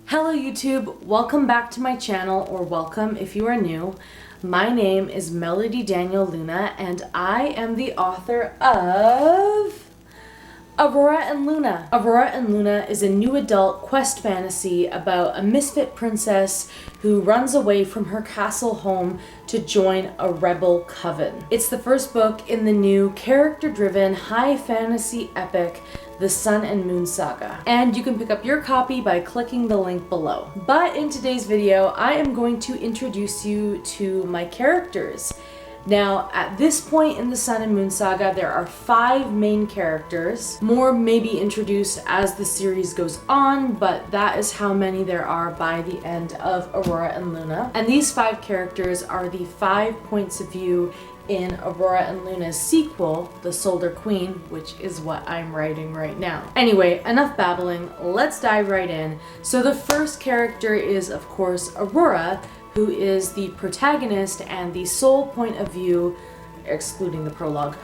Hello YouTube, welcome back to my channel, or welcome if you are new. My name is Melody Daniel Luna and I am the author of Aurora and Luna. Aurora and Luna is a new adult quest fantasy about a misfit princess who runs away from her castle home to join a rebel coven. It's the first book in the new character-driven high fantasy epic, the Sun and Moon Saga. And you can pick up your copy by clicking the link below. But in today's video, I am going to introduce you to my characters. Now, at this point in the Sun and Moon Saga, there are 5 main characters. More may be introduced as the series goes on, but that is how many there are by the end of Aurora and Luna. And these 5 characters are the 5 points of view in Aurora and Luna's sequel, The Soldier Queen, which is what I'm writing right now. Anyway, enough babbling, let's dive right in. So the first character is, of course, Aurora, who is the protagonist and the sole point of view, excluding the prologue,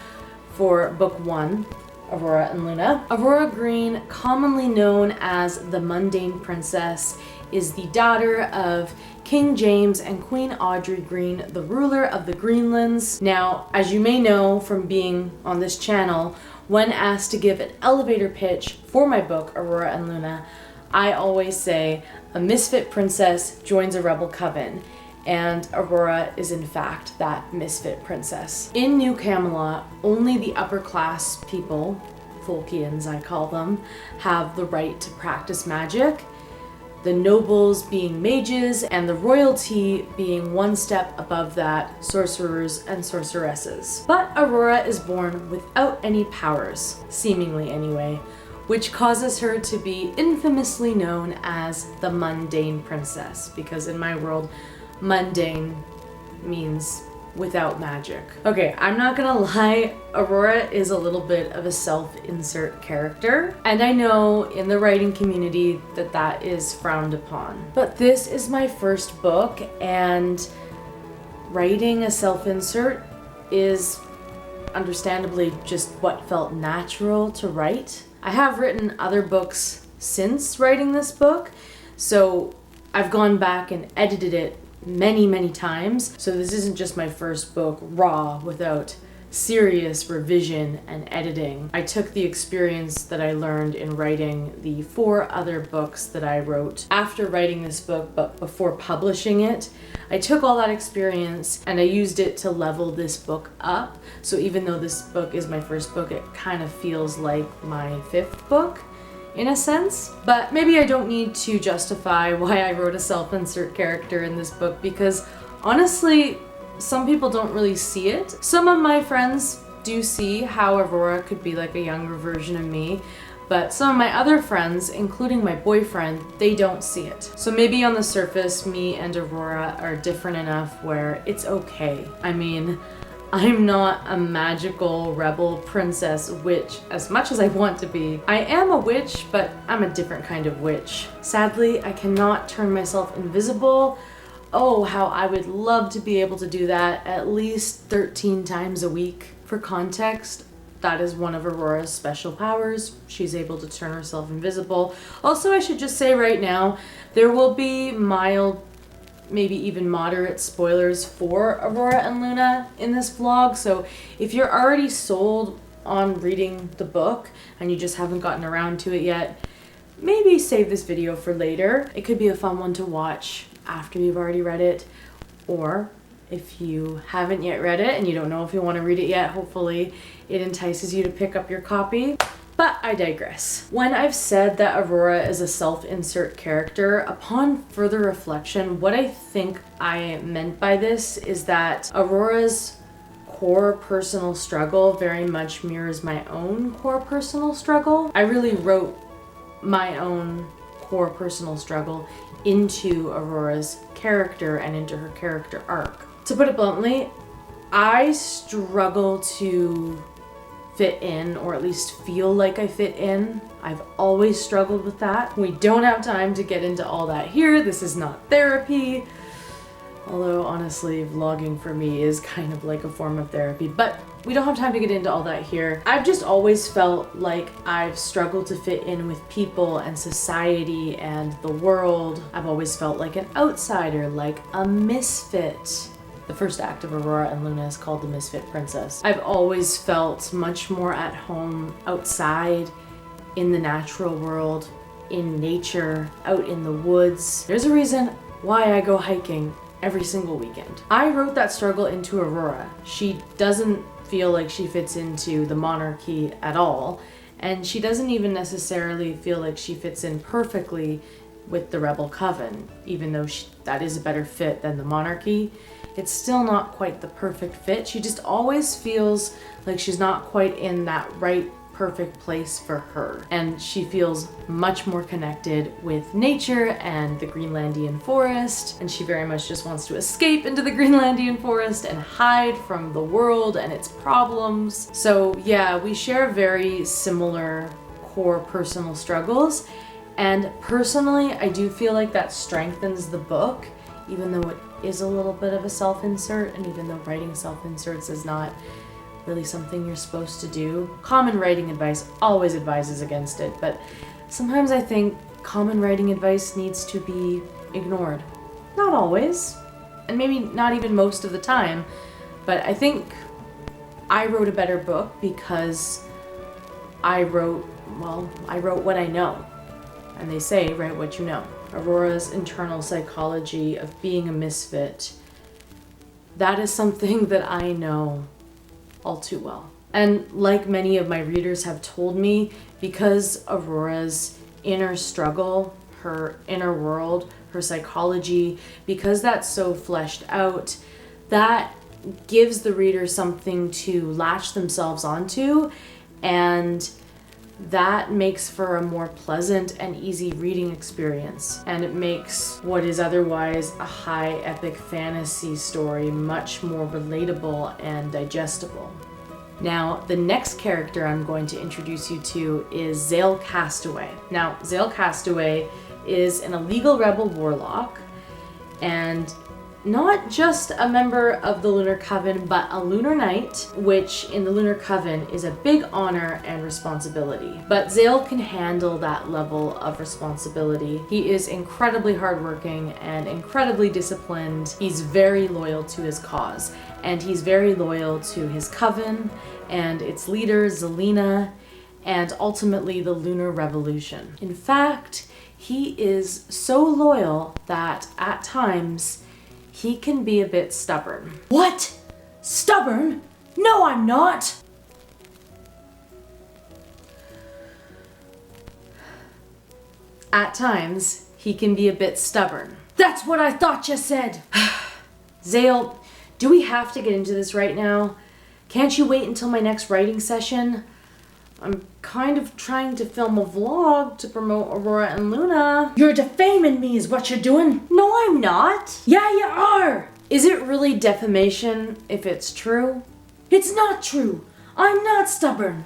for book 1, Aurora and Luna. Aurora Green, commonly known as the Mundane Princess, is the daughter of King James and Queen Audrey Green, the ruler of the Greenlands. Now, as you may know from being on this channel, when asked to give an elevator pitch for my book, Aurora and Luna, I always say, a misfit princess joins a rebel coven, and Aurora is in fact that misfit princess. In New Camelot, only the upper class people, Tolkien's I call them, have the right to practice magic, the nobles being mages, and the royalty being one step above that, sorcerers and sorceresses. But Aurora is born without any powers, seemingly anyway, which causes her to be infamously known as the Mundane Princess, because in my world, mundane means without magic. Okay, I'm not gonna lie, Aurora is a little bit of a self-insert character, and I know in the writing community that that is frowned upon. But this is my first book, and writing a self-insert is understandably just what felt natural to write. I have written other books since writing this book, so I've gone back and edited it many times. So this isn't just my first book raw without serious revision and editing. I took the experience that I learned in writing the 4 other books that I wrote after writing this book, but before publishing it. I took all that experience and I used it to level this book up. So even though this book is my first book, it kind of feels like my 5th book in a sense. But maybe I don't need to justify why I wrote a self-insert character in this book, because honestly, some people don't really see it. Some of my friends do see how Aurora could be like a younger version of me, but some of my other friends, including my boyfriend, they don't see it. So maybe on the surface, me and Aurora are different enough where it's okay. I mean, I'm not a magical rebel princess witch as much as I want to be. I am a witch, but I'm a different kind of witch. Sadly, I cannot turn myself invisible. Oh, how I would love to be able to do that at least 13 times a week. For context, that is one of Aurora's special powers. She's able to turn herself invisible. Also, I should just say right now, there will be mild, maybe even moderate spoilers for Aurora and Luna in this vlog. So if you're already sold on reading the book and you just haven't gotten around to it yet, maybe save this video for later. It could be a fun one to watch after you've already read it, or if you haven't yet read it and you don't know if you want to read it yet, hopefully it entices you to pick up your copy. But I digress. When I've said that Aurora is a self-insert character, upon further reflection, what I think I meant by this is that Aurora's core personal struggle very much mirrors my own core personal struggle. I really wrote my own core personal struggle into Aurora's character and into her character arc. To put it bluntly, I struggle to fit in, or at least feel like I fit in. I've always struggled with that. We don't have time to get into all that here. This is not therapy. Although honestly, vlogging for me is kind of like a form of therapy. But we don't have time to get into all that here. I've just always felt like I've struggled to fit in with people and society and the world. I've always felt like an outsider, like a misfit. The first act of Aurora and Luna is called The Misfit Princess. I've always felt much more at home outside, in the natural world, in nature, out in the woods. There's a reason why I go hiking every single weekend. I wrote that struggle into Aurora. She doesn't feel like she fits into the monarchy at all, and she doesn't even necessarily feel like she fits in perfectly with the rebel coven, even though that is a better fit than the monarchy. It's still not quite the perfect fit. She just always feels like she's not quite in that right perfect place for her. And she feels much more connected with nature and the Greenlandian forest. And she very much just wants to escape into the Greenlandian forest and hide from the world and its problems. So yeah, we share very similar core personal struggles. And personally, I do feel like that strengthens the book, even though it is a little bit of a self-insert, and even though writing self-inserts is not really something you're supposed to do. Common writing advice always advises against it, but sometimes I think common writing advice needs to be ignored. Not always, and maybe not even most of the time, but I think I wrote a better book because I wrote what I know. And they say, write what you know. Aurora's internal psychology of being a misfit, that is something that I know all too well. And like many of my readers have told me, because Aurora's inner struggle, her inner world, her psychology, because that's so fleshed out, that gives the reader something to latch themselves onto, and that makes for a more pleasant and easy reading experience. And it makes what is otherwise a high epic fantasy story much more relatable and digestible. Now, the next character I'm going to introduce you to is Zale Castaway. Now, Zale Castaway is an illegal rebel warlock, and not just a member of the Lunar Coven, but a Lunar Knight, which in the Lunar Coven is a big honor and responsibility. But Zale can handle that level of responsibility. He is incredibly hardworking and incredibly disciplined. He's very loyal to his cause, and he's very loyal to his coven and its leader, Zelena, and ultimately the Lunar Revolution. In fact, he is so loyal that at times he can be a bit stubborn. What? Stubborn? No, I'm not! At times, he can be a bit stubborn. That's what I thought you said! Zale, do we have to get into this right now? Can't you wait until my next writing session? I'm kind of trying to film a vlog to promote Aurora and Luna. You're defaming me is what you're doing. No, I'm not. Yeah, you are. Is it really defamation if it's true? It's not true. I'm not stubborn.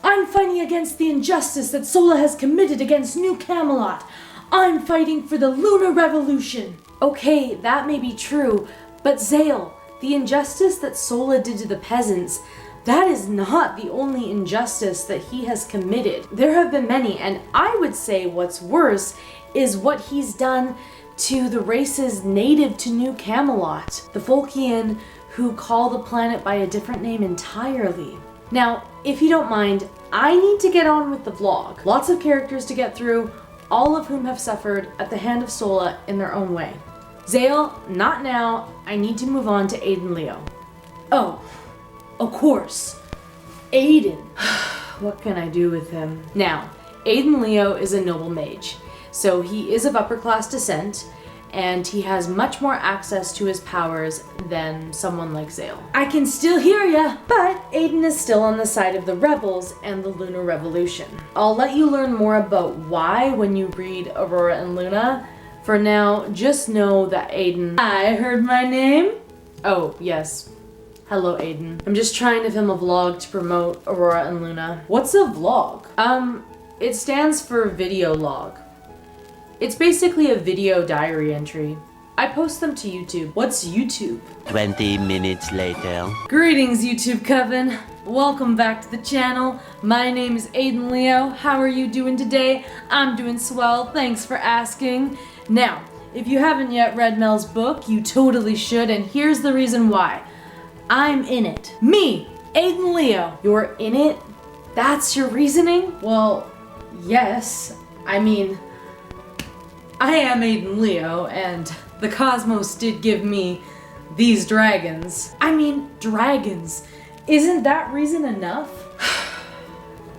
I'm fighting against the injustice that Sola has committed against New Camelot. I'm fighting for the Lunar Revolution. Okay, that may be true, but Zale, the injustice that Sola did to the peasants, that is not the only injustice that he has committed. There have been many, and I would say what's worse is what he's done to the races native to New Camelot, the Volkian, who call the planet by a different name entirely. Now, if you don't mind, I need to get on with the vlog. Lots of characters to get through, all of whom have suffered at the hand of Sola in their own way. Zale, not now. I need to move on to Aiden Leo. Oh. Of course. Aiden. What can I do with him? Now, Aiden Leo is a noble mage, so he is of upper class descent, and he has much more access to his powers than someone like Zale. I can still hear ya! But Aiden is still on the side of the rebels and the Lunar Revolution. I'll let you learn more about why when you read Aurora and Luna. For now, just know that Aiden... I heard my name? Oh, yes. Hello, Aiden. I'm just trying to film a vlog to promote Aurora and Luna. What's a vlog? It stands for video log. It's basically a video diary entry. I post them to YouTube. What's YouTube? 20 minutes later. Greetings, YouTube Coven. Welcome back to the channel. My name is Aiden Leo. How are you doing today? I'm doing swell. Thanks for asking. Now, if you haven't yet read Mel's book, you totally should, and here's the reason why. I'm in it. Me, Aiden Leo. You're in it? That's your reasoning? Well, yes. I mean, I am Aiden Leo, and the cosmos did give me these dragons. I mean, dragons. Isn't that reason enough?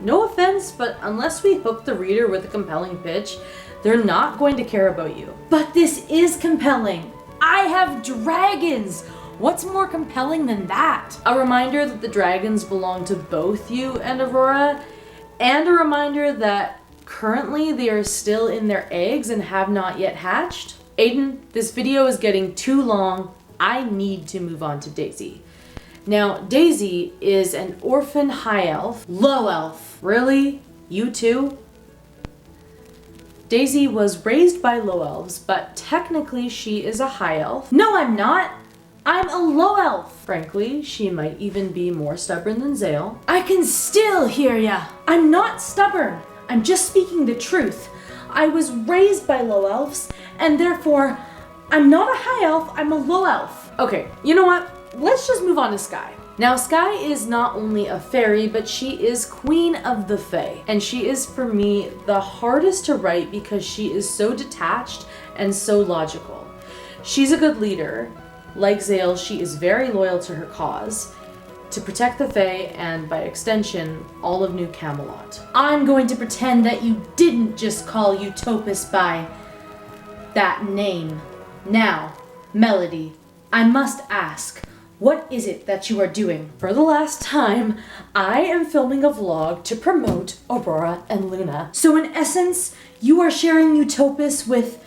No offense, but unless we hook the reader with a compelling pitch, they're not going to care about you. But this is compelling. I have dragons. What's more compelling than that? A reminder that the dragons belong to both you and Aurora, and a reminder that currently they are still in their eggs and have not yet hatched. Aiden, this video is getting too long. I need to move on to Daisy. Now, Daisy is an orphan high elf. Low elf. Really? You too? Daisy was raised by low elves, but technically she is a high elf. No, I'm not. I'm a low elf. Frankly, she might even be more stubborn than Zale. I can still hear ya. I'm not stubborn. I'm just speaking the truth. I was raised by low elves, and therefore, I'm not a high elf, I'm a low elf. Okay, you know what? Let's just move on to Skye. Now, Skye is not only a fairy, but she is queen of the fae. And she is, for me, the hardest to write because she is so detached and so logical. She's a good leader. Like Zale, she is very loyal to her cause, to protect the fae and, by extension, all of New Camelot. I'm going to pretend that you didn't just call Utopus by that name. Now, Melody, I must ask, what is it that you are doing? For the last time, I am filming a vlog to promote Aurora and Luna. So in essence, you are sharing Utopus with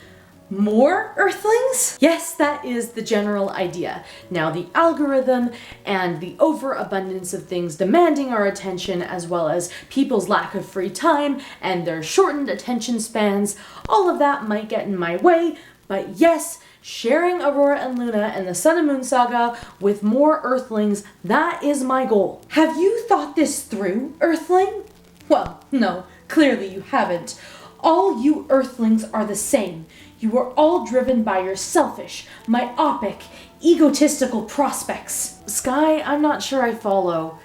more Earthlings? Yes, that is the general idea. Now, the algorithm and the overabundance of things demanding our attention, as well as people's lack of free time and their shortened attention spans, all of that might get in my way, but yes, sharing Aurora and Luna and the Sun and Moon Saga with more Earthlings, that is my goal. Have you thought this through, Earthling? Well, no, clearly you haven't. All you Earthlings are the same. You are all driven by your selfish, myopic, egotistical prospects. Skye, I'm not sure I follow.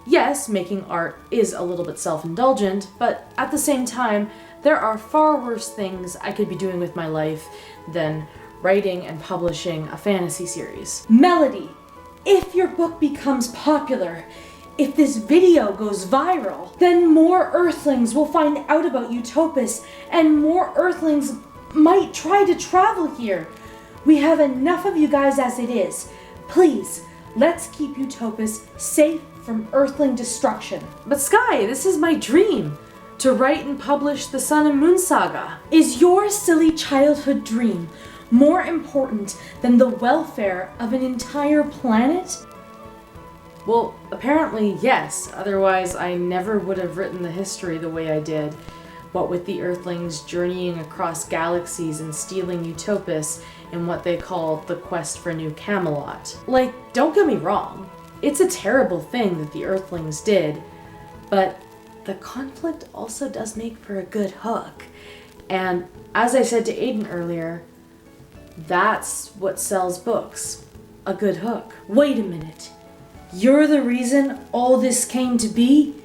Yes, making art is a little bit self-indulgent, but at the same time, there are far worse things I could be doing with my life than writing and publishing a fantasy series. Melody, if your book becomes popular, if this video goes viral, then more Earthlings will find out about Utopus, and more Earthlings might try to travel here. We have enough of you guys as it is. Please, let's keep Utopus safe from Earthling destruction. But Skye, this is my dream, to write and publish the Sun and Moon Saga. Is your silly childhood dream more important than the welfare of an entire planet? Well, apparently yes, otherwise I never would have written the history the way I did. What with the Earthlings journeying across galaxies and stealing Utopus in what they call the quest for New Camelot. Like, don't get me wrong, it's a terrible thing that the Earthlings did, but the conflict also does make for a good hook. And as I said to Aiden earlier, that's what sells books, a good hook. Wait a minute, you're the reason all this came to be?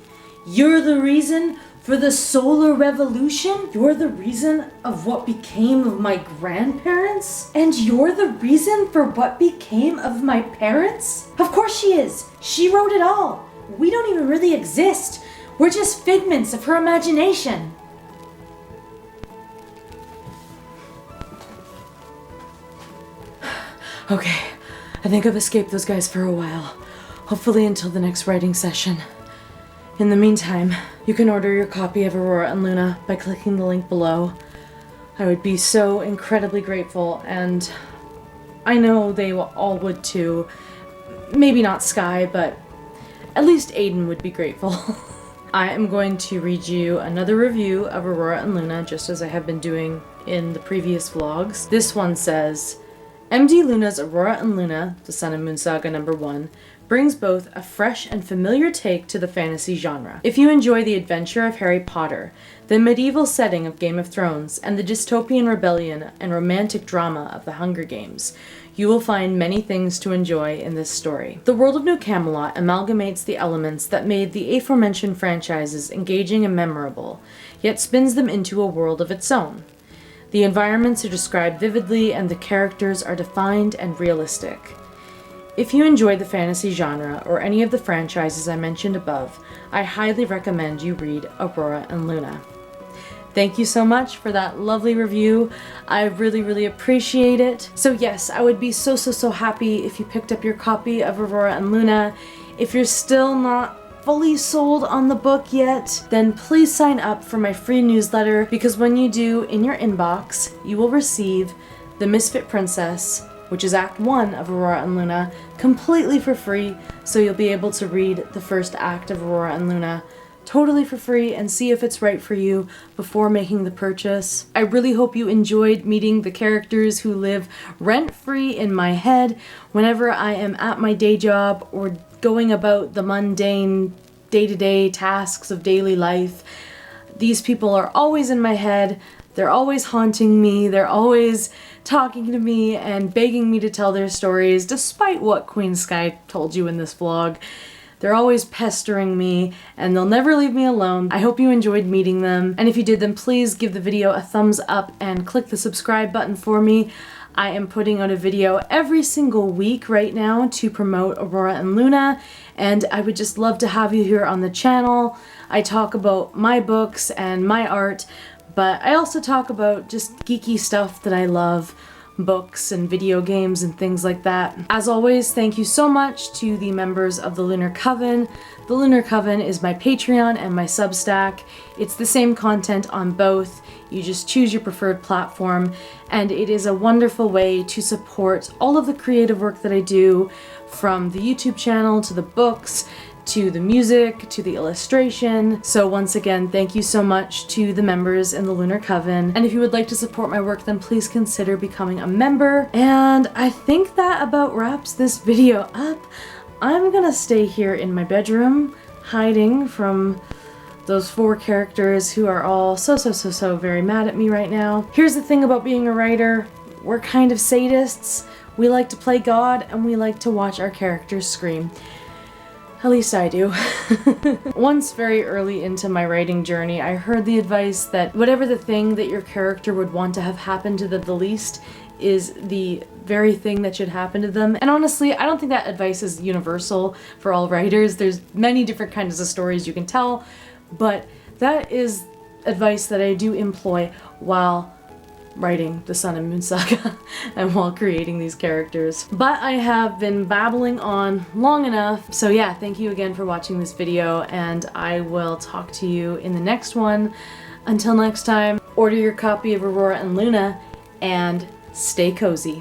You're the reason for the solar revolution? You're the reason of what became of my grandparents? And you're the reason for what became of my parents? Of course she is. She wrote it all. We don't even really exist. We're just figments of her imagination. Okay, I think I've escaped those guys for a while. Hopefully until the next writing session. In the meantime, you can order your copy of Aurora and Luna by clicking the link below. I would be so incredibly grateful, and I know they all would too. Maybe not Skye, but at least Aiden would be grateful. I am going to read you another review of Aurora and Luna, just as I have been doing in the previous vlogs. This one says, MD Luna's Aurora and Luna, the Sun and Moon Saga #1, brings both a fresh and familiar take to the fantasy genre. If you enjoy the adventure of Harry Potter, the medieval setting of Game of Thrones, and the dystopian rebellion and romantic drama of the Hunger Games, you will find many things to enjoy in this story. The world of New Camelot amalgamates the elements that made the aforementioned franchises engaging and memorable, yet spins them into a world of its own. The environments are described vividly and the characters are defined and realistic. If you enjoy the fantasy genre or any of the franchises I mentioned above, I highly recommend you read Aurora and Luna. Thank you so much for that lovely review. I really appreciate it. So yes, I would be so happy if you picked up your copy of Aurora and Luna. If you're still not fully sold on the book yet, then please sign up for my free newsletter, because when you do, in your inbox, you will receive The Misfit Princess, which is Act 1 of Aurora and Luna, completely for free, so you'll be able to read the first act of Aurora and Luna totally for free and see if it's right for you before making the purchase. I really hope you enjoyed meeting the characters who live rent-free in my head whenever I am at my day job or going about the mundane day-to-day tasks of daily life. These people are always in my head. They're always haunting me. They're always talking to me and begging me to tell their stories, despite what Queen Skye told you in this vlog. They're always pestering me, and they'll never leave me alone. I hope you enjoyed meeting them, and if you did, then please give the video a thumbs up and click the subscribe button for me. I am putting out a video every single week right now to promote Aurora and Luna, and I would just love to have you here on the channel. I talk about my books and my art, but I also talk about just geeky stuff that I love, books and video games and things like that. As always, thank you so much to the members of the Lunar Coven. The Lunar Coven is my Patreon and my Substack. It's the same content on both. You just choose your preferred platform, and it is a wonderful way to support all of the creative work that I do, from the YouTube channel to the books to the music, to the illustration. So once again, thank you so much to the members in the Lunar Coven. And if you would like to support my work, then please consider becoming a member. And I think that about wraps this video up. I'm gonna stay here in my bedroom, hiding from those 4 characters who are all so very mad at me right now. Here's the thing about being a writer. We're kind of sadists. We like to play God, and we like to watch our characters scream. At least I do. Once very early into my writing journey, I heard the advice that whatever the thing that your character would want to have happen to them the least is the very thing that should happen to them. And honestly, I don't think that advice is universal for all writers. There's many different kinds of stories you can tell, but that is advice that I do employ while writing the Sun and Moon Saga and while creating these characters. But I have been babbling on long enough, so yeah, thank you again for watching this video, and I will talk to you in the next one. Until next time, order your copy of Aurora and Luna, and stay cozy.